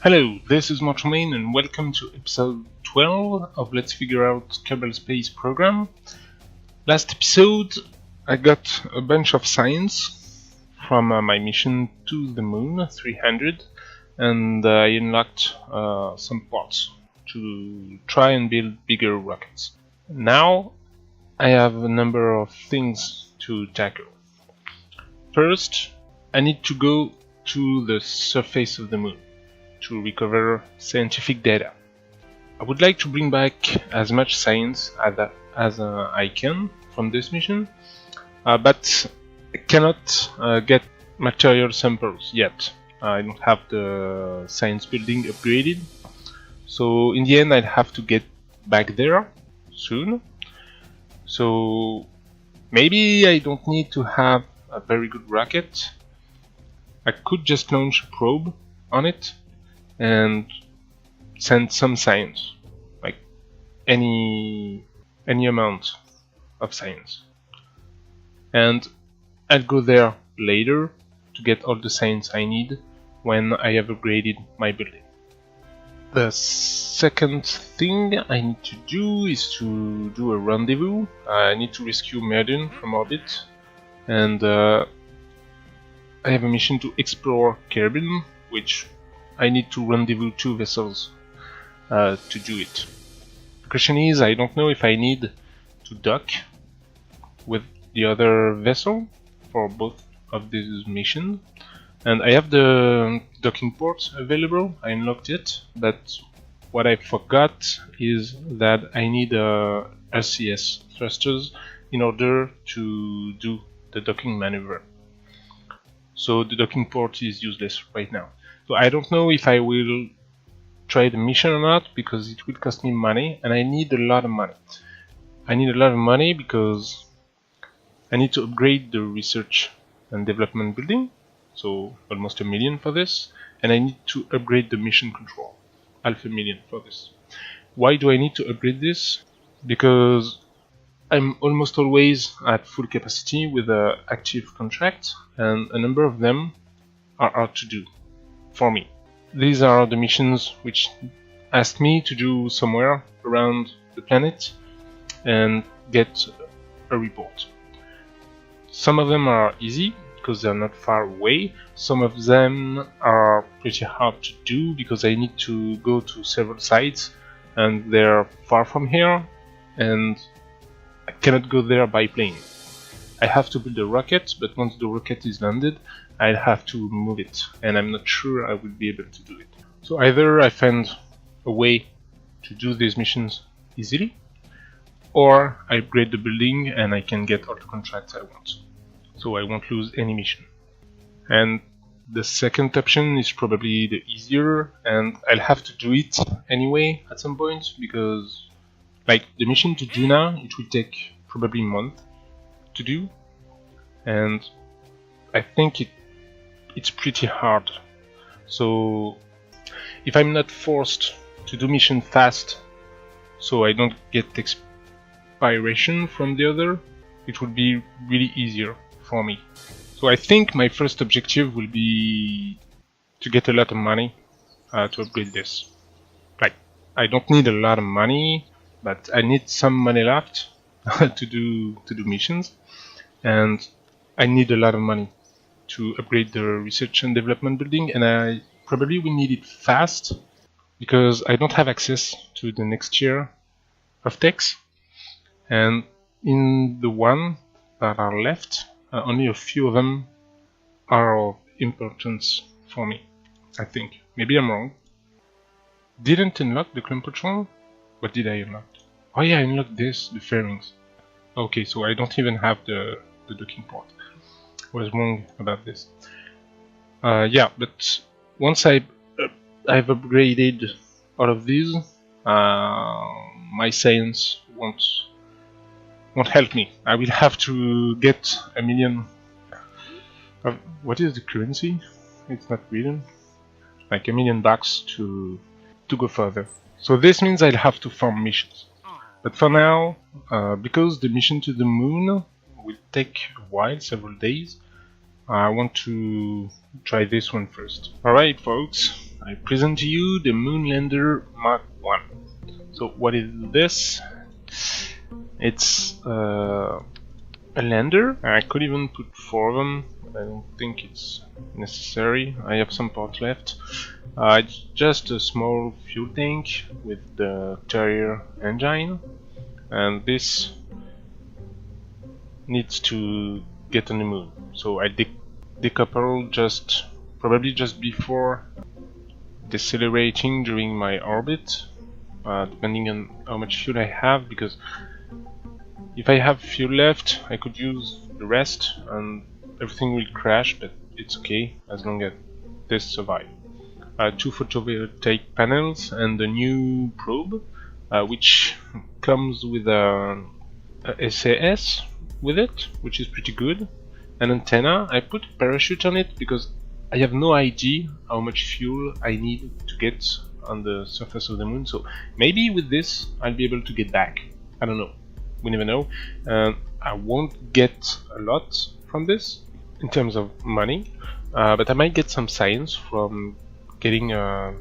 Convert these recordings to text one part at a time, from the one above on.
Hello, this is Mun and welcome to episode 12 of Let's Figure Out Kerbal Space program. Last episode I got a bunch of science from my mission to the Moon 300 and I unlocked some parts to try and build bigger rockets. Now I have a number of things to tackle. First, I need to go to the surface of the Moon to recover scientific data. I would like to bring back as much science as I can from this mission, but I cannot get material samples yet. I don't have the science building upgraded, so in the end I'd have to get back there soon. So maybe I don't need to have a very good rocket. I could just launch a probe on it and send some science, like any amount of science, and I'll go there later to get all the science I need when I have upgraded my building. The second thing I need to do is to do a rendezvous. I need to rescue Meridian from orbit, and I have a mission to explore Kerbin, which I need to rendezvous 2 vessels to do it. The question is, I don't know if I need to dock with the other vessel for both of these missions. And I have the docking port available, I unlocked it, but what I forgot is that I need RCS thrusters in order to do the docking maneuver. So the docking port is useless right now. So I don't know if I will try the mission or not, because it will cost me money, and I need a lot of money. I need a lot of money because I need to upgrade the research and development building, so almost $1 million for this, and I need to upgrade the mission control, $500,000 for this. Why do I need to upgrade this? Because I'm almost always at full capacity with an active contract, and a number of them are hard to do for me. These are the missions which ask me to do somewhere around the planet and get a report. Some of them are easy because they're not far away. Some of them are pretty hard to do because I need to go to several sites and they're far from here and I cannot go there by plane. I have to build a rocket, but once the rocket is landed, I'll have to move it, and I'm not sure I will be able to do it. So either I find a way to do these missions easily, or I upgrade the building and I can get all the contracts I want. So I won't lose any mission. And the second option is probably the easier, and I'll have to do it anyway at some point, because like the mission to Duna, it will take probably a month to do, and I think it's pretty hard. So if I'm not forced to do mission fast so I don't get expiration from the other, it would be really easier for me. So I think my first objective will be to get a lot of money to upgrade this. Like, I don't need a lot of money, but I need some money left to do missions, and I need a lot of money to upgrade the research and development building, and I probably will need it fast because I don't have access to the next year of techs, and in the one that are left, only a few of them are of importance for me, I think. Maybe I'm wrong. Didn't unlock the clone patrol? What did I unlock? Oh yeah, I unlocked this, the fairings. Okay, so I don't even have the docking port. I was wrong about this. Yeah, but once I've upgraded all of these, my science won't help me. I will have to get $1 million. What is the currency? It's not written. Like $1 million to go further. So this means I'll have to farm missions. But for now, because the mission to the moon will take a while, several days, I want to try this one first. Alright folks, I present to you the Mun Lander Mark 1. So what is this? It's a lander. I could even put 4 of them, but I don't think it's necessary. I have some parts left. It's just a small fuel tank with the Terrier engine, and this needs to get on the moon. So I decouple probably just before decelerating during my orbit, depending on how much fuel I have, because if I have fuel left I could use the rest and everything will crash, but it's okay as long as this survives. 2 photovoltaic panels and a new probe, which comes with a SAS with it, which is pretty good. An antenna. I put a parachute on it because I have no idea how much fuel I need to get on the surface of the moon, so maybe with this I'll be able to get back. I don't know. We never know. I won't get a lot from this in terms of money, but I might get some science from getting a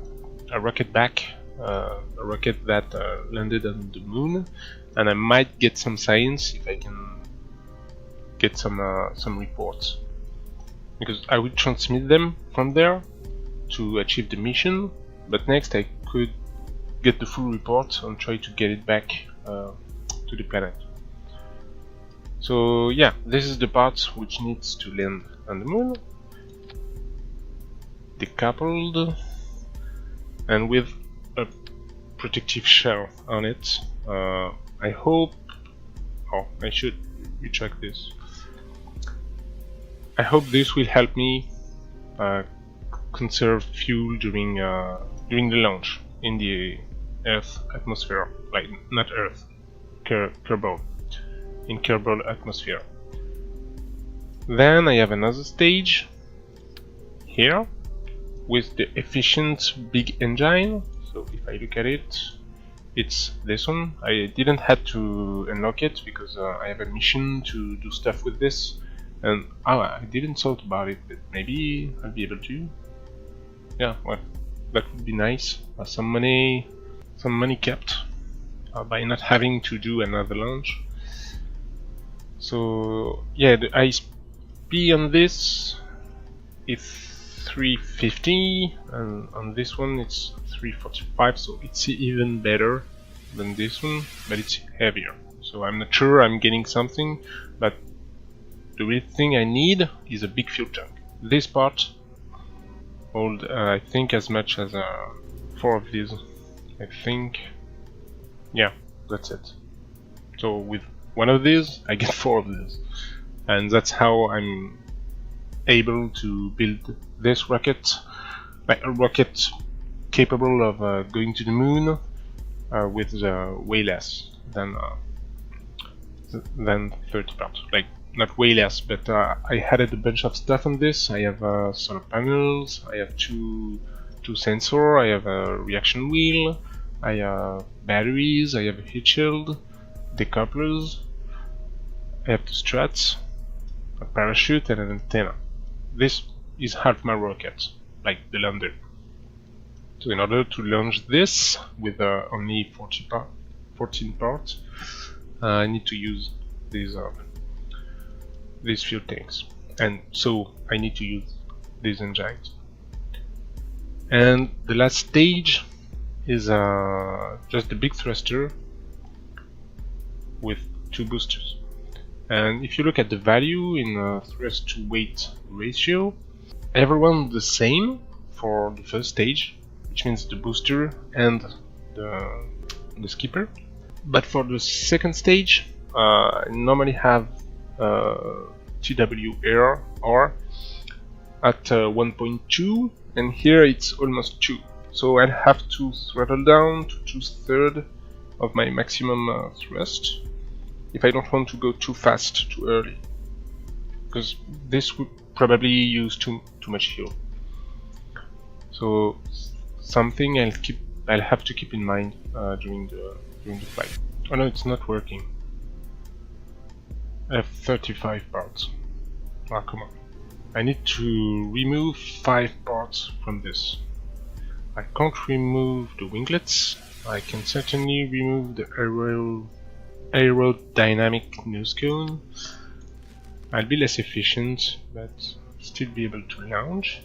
rocket back, a rocket that landed on the moon, and I might get some science if I can get some reports, because I will transmit them from there to achieve the mission, but next I could get the full report and try to get it back to the planet. So yeah, this is the part which needs to land on the moon, decoupled and with a protective shell on it. I hope, I should retract this. I hope this will help me conserve fuel during the launch in the Earth atmosphere, like not Earth, Kerbal, in Kerbal atmosphere. Then I have another stage here with the efficient big engine. So if I look at it, it's this one. I didn't have to unlock it because I have a mission to do stuff with this, and I didn't thought about it, but maybe I'll be able to. Yeah, well, that would be nice. Some money kept by not having to do another launch. So yeah, the ISP on this is 350, and on this one it's 345, so it's even better than this one, but it's heavier. So I'm not sure I'm getting something, but the real thing I need is a big fuel tank. This part hold I think as much as 4 of these, I think. Yeah, that's it. So with one of these I get 4 of these, and that's how I'm able to build this rocket, like a rocket capable of going to the moon with way less than 30 parts. Like, not way less, but I added a bunch of stuff on this. I have solar panels, I have two sensors, I have a reaction wheel, I have batteries, I have a heat shield, decouplers, I have 2 struts, a parachute and an antenna. This is half my rocket, like the lander. So in order to launch this with only 14 parts, I need to use these fuel tanks, and so I need to use these engines. And the last stage is just the big thruster with 2 boosters. And if you look at the value in thrust to weight ratio, everyone's the same for the first stage, which means the booster and the skipper. But for the second stage, I normally have TWR at 1.2, and here it's almost 2. So I'll have to throttle down to 2/3 of my maximum thrust if I don't want to go too fast too early, because this would probably use too much fuel. So something I'll have to keep in mind during the flight. Oh no, it's not working. I have 35 parts. Ah, come on. I need to remove 5 parts from this. I can't remove the winglets. I can certainly remove the aerodynamic nose cone. I'll be less efficient, but still be able to launch.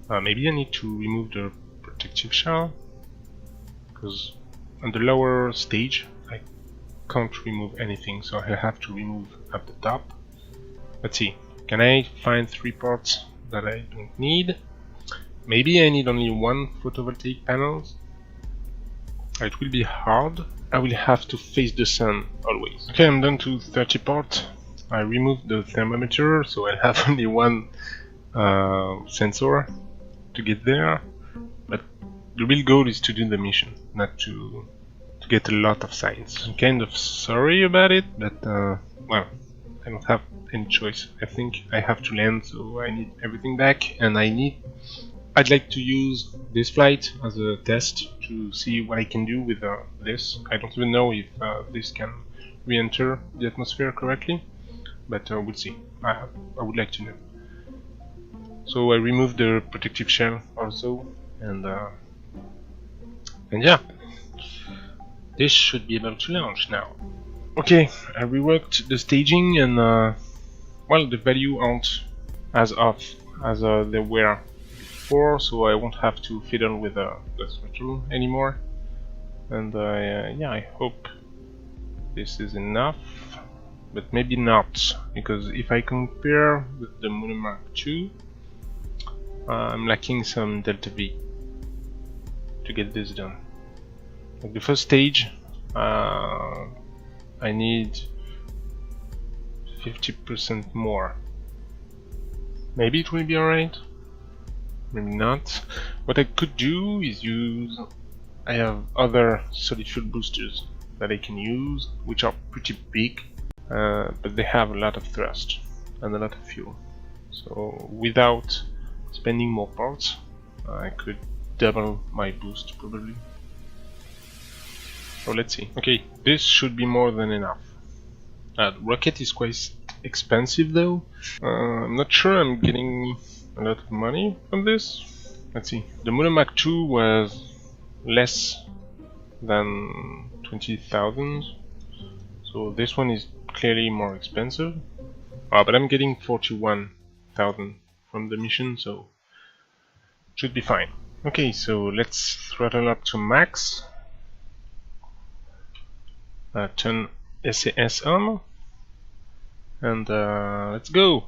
Maybe I need to remove the protective shell, because on the lower stage I can't remove anything, so I have to remove at the top. Let's see, can I find 3 parts that I don't need? Maybe I need only 1 photovoltaic panel. It will be hard. I will have to face the sun always. Okay, I'm down to 30 parts. I removed the thermometer, so I have only 1 sensor to get there. But the real goal is to do the mission, not to get a lot of signs. I'm kind of sorry about it, but well, I don't have any choice. I think I have to land, so I need everything back, and I'd like to use this flight as a test to see what I can do with this. I don't even know if this can re-enter the atmosphere correctly, but we'll see. I would like to know. So I removed the protective shell also, and yeah, this should be able to launch now. Okay, I reworked the staging, and well, the value aren't as off as they were before, so I won't have to fiddle with the throttle anymore. And yeah, I hope this is enough, but maybe not, because if I compare with the Mun Mark II, I'm lacking some delta V to get this done. Like the first stage, I need 50% more. Maybe it will be alright, maybe not. What I could do is I have other solid fuel boosters that I can use, which are pretty big, but they have a lot of thrust and a lot of fuel. So without spending more parts, I could double my boost probably. So let's see. Okay, this should be more than enough. The rocket is quite expensive though. I'm not sure I'm getting a lot of money from this. Let's see. The Mun Mark II was less than 20,000, so this one is clearly more expensive. But I'm getting 41,000 from the mission, so should be fine. Okay, so let's throttle up to max. Turn SAS on, and let's go.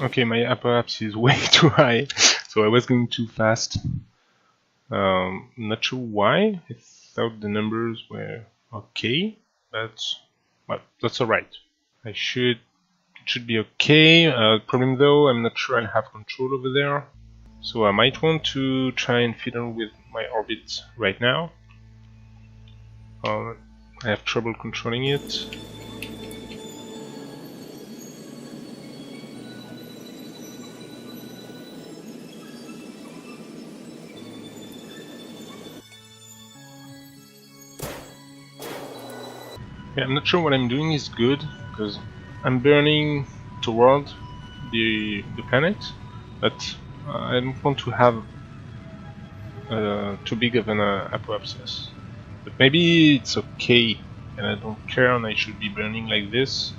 Okay, my apoapsis is way too high, so I was going too fast. Not sure why. I thought the numbers were okay, but well, that's alright. It should be okay. Problem though, I'm not sure I'll have control over there, so I might want to try and fiddle with my orbit right now. I have trouble controlling it. Yeah, I'm not sure what I'm doing is good, because I'm burning toward the planet, but I don't want to have too big of an apoapsis. But maybe it's okay, and I don't care, and I should be burning like this,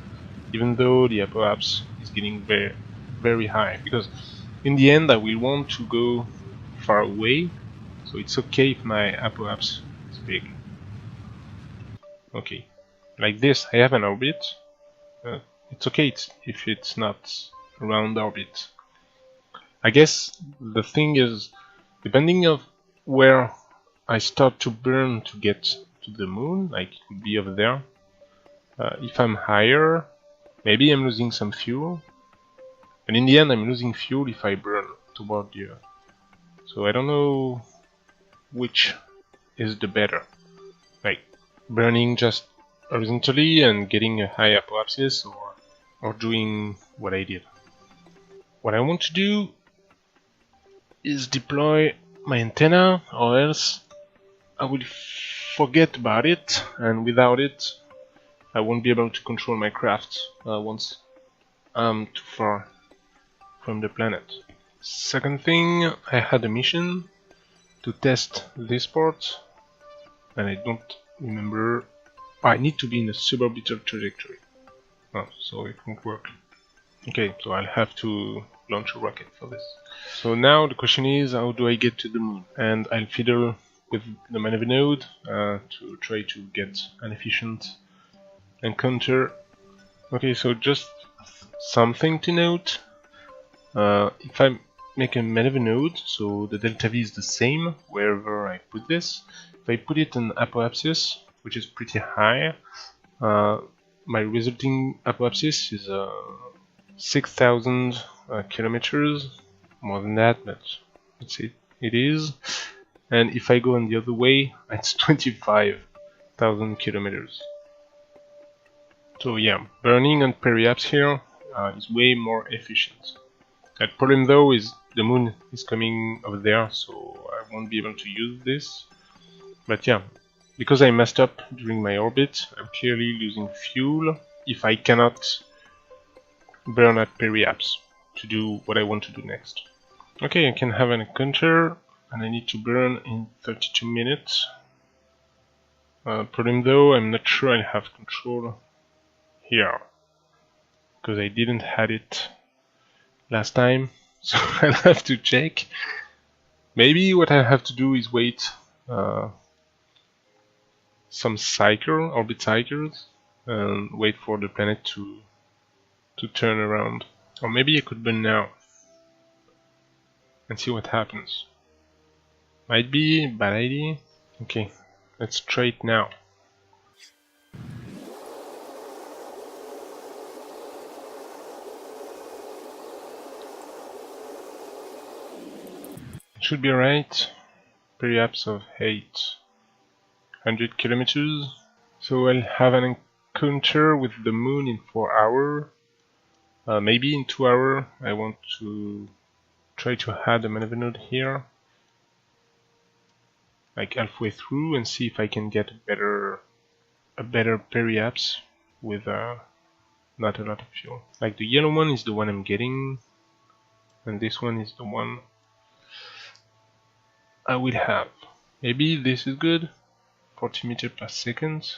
even though the apoapsis is getting very, very high. Because in the end, I will want to go far away, so it's okay if my apoapsis is big. Okay. Like this, I have an orbit. It's okay if it's not a round orbit. I guess the thing is, depending on where I start to burn to get to the moon, like it would be over there. If I'm higher, maybe I'm losing some fuel. And in the end, I'm losing fuel if I burn toward the Earth. So I don't know which is the better. Like burning just horizontally and getting a high apoapsis, or doing what I did. What I want to do is deploy my antenna, or else I will forget about it, and without it I won't be able to control my craft once I'm too far from the planet. Second thing, I had a mission to test this part, and I don't remember. I need to be in a suborbital trajectory. Oh, so it won't work. Okay, so I'll have to launch a rocket for this. So now the question is, how do I get to the moon? And I'll fiddle with the maneuver node to try to get an efficient encounter. Okay, so just something to note. If I make a maneuver node, so the delta V is the same wherever I put this. If I put it in apoapsis, which is pretty high, my resulting apoapsis is 6,000 kilometers, more than that, but let's see, it is. And if I go on the other way, it's 25,000 kilometers. So yeah, burning on periapse here is way more efficient. The problem though is the moon is coming over there, so I won't be able to use this. But yeah, because I messed up during my orbit, I'm clearly losing fuel if I cannot burn at periapse to do what I want to do next. Okay, I can have an encounter, and I need to burn in 32 minutes. Problem though, I'm not sure I have control here, because I didn't have it last time, so I'll have to check. Maybe what I have to do is wait some orbit cycles, and wait for the planet to turn around. Or maybe I could burn now and see what happens. Might be a bad idea. Okay, let's try it now. It should be right. Periapse of 800 kilometers. So I'll have an encounter with the moon in 4 hours. Maybe in 2 hours I want to try to add a maneuver node here, like halfway through, and see if I can get a better periapse with not a lot of fuel. Like the yellow one is the one I'm getting, and this one is the one I will have. Maybe this is good, 40 meters per second,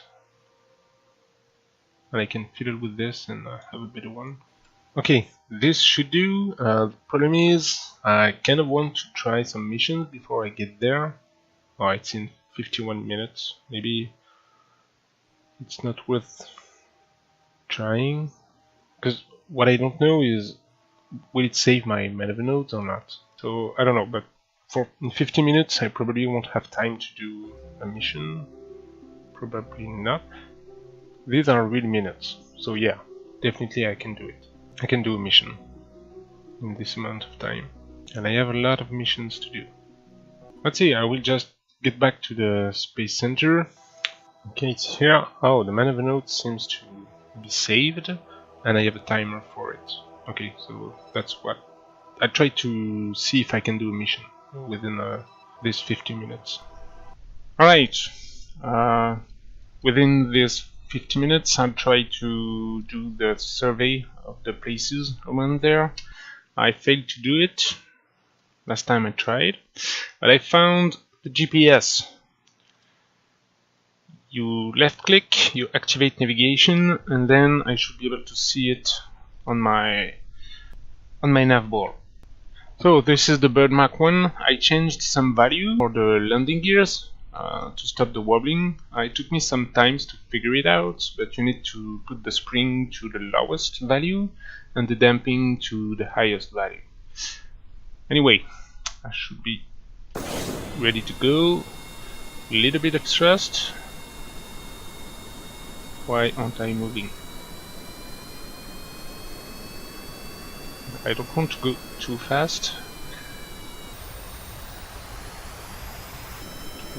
and I can fiddle with this and have a better one. Okay, this should do. The problem is I kind of want to try some missions before I get there. Oh, it's in 51 minutes. Maybe it's not worth trying, because what I don't know is, will it save my maneuver nodes or not? So I don't know, but in 50 minutes I probably won't have time to do a mission. Probably not. These are real minutes, so yeah, definitely I can do it. I can do a mission in this amount of time, and I have a lot of missions to do. Let's see, I will just get back to the space center. Okay, it's here. Oh, the maneuver node seems to be saved, and I have a timer for it. Okay, so that's what I try to see if I can do a mission within this 50 minutes. Alright, within this 50 minutes I'll try to do the survey of the places around there. I failed to do it last time I tried, but I found the GPS. You left click, you activate navigation, and then I should be able to see it on my nav board. So this is the bird mark one. I changed some value for the landing gears to stop the wobbling. It took me some time to figure it out, but you need to put the spring to the lowest value and the damping to the highest value. Anyway, I should be ready to go. A little bit of thrust. Why aren't I moving? I don't want to go too fast.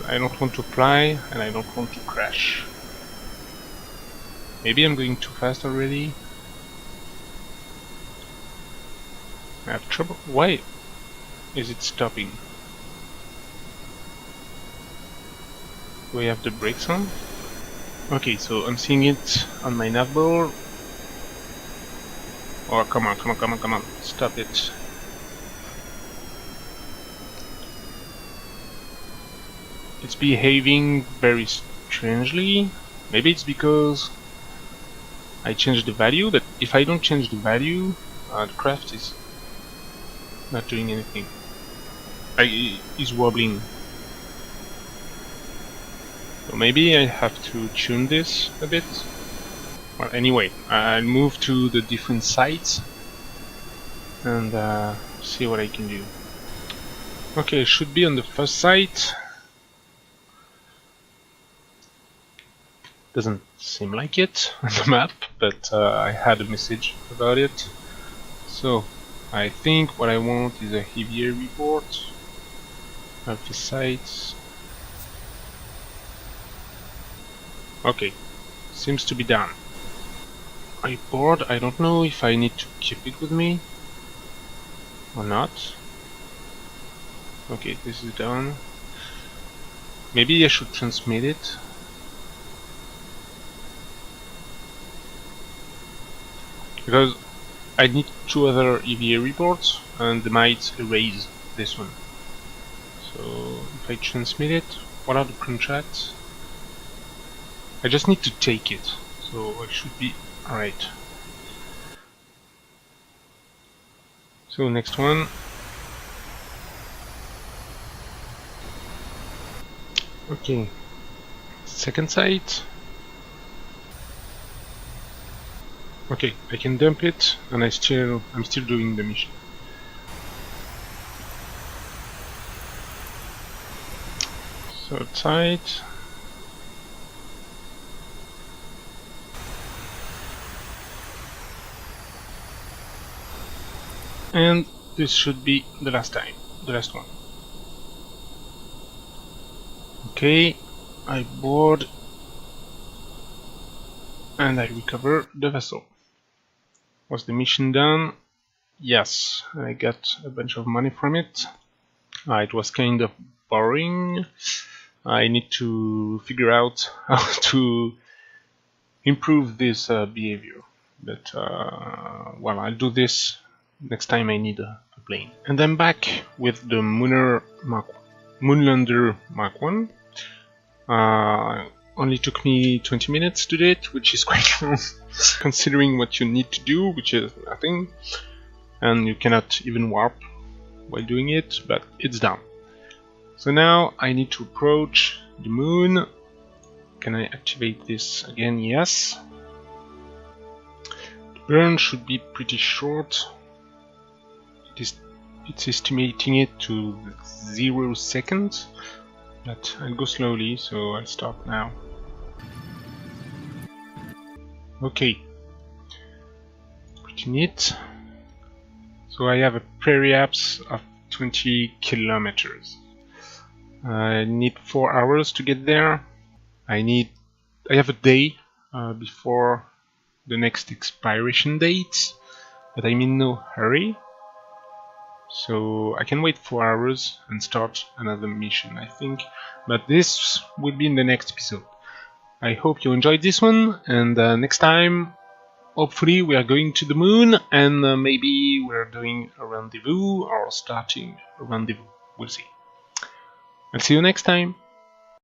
I don't want to fly, and I don't want to crash. Maybe I'm going too fast already. I have trouble. Why is it stopping? Do I have the brakes on? Okay, so I'm seeing it on my navboard. Oh, come on, come on, come on, come on. Stop it. It's behaving very strangely. Maybe it's because I changed the value, but if I don't change the value, the craft is not doing anything. It's wobbling. So maybe I have to tune this a bit. Well, anyway, I'll move to the different sites and see what I can do. Okay, it should be on the first site. Doesn't seem like it on the map, but I had a message about it. So I think what I want is a heavier report of the sites. Okay, seems to be done. My board, I don't know if I need to keep it with me or not. Okay, this is done. Maybe I should transmit it. Because I need 2 other EVA reports and they might erase this one. So if I transmit it, what are the contracts? I just need to take it, so I should be alright. So next one. Okay, second site. Okay, I can dump it, and I'm still doing the mission. Third site. And this should be the last one. Okay, I board and I recover the vessel. Was the mission done? Yes, I got a bunch of money from it. It was kind of boring. I need to figure out how to improve this behavior. But, well, I'll do this next time I need a plane. And I'm back with the Mun Lander Mark 1. Only took me 20 minutes to do it, which is quite long, considering what you need to do, which is nothing. And you cannot even warp while doing it, but it's done. So now I need to approach the moon. Can I activate this again? Yes. The burn should be pretty short. It's estimating it to 0 seconds, but I'll go slowly, so I'll start now. Okay, pretty neat. So I have a periapse of 20 kilometers. I need 4 hours to get there. I have a day before the next expiration date, but I'm in no hurry. So I can wait 4 hours and start another mission, I think. But this will be in the next episode. I hope you enjoyed this one, and next time, hopefully we are going to the moon, and maybe we're doing a rendezvous or starting a rendezvous. We'll see. I'll see you next time.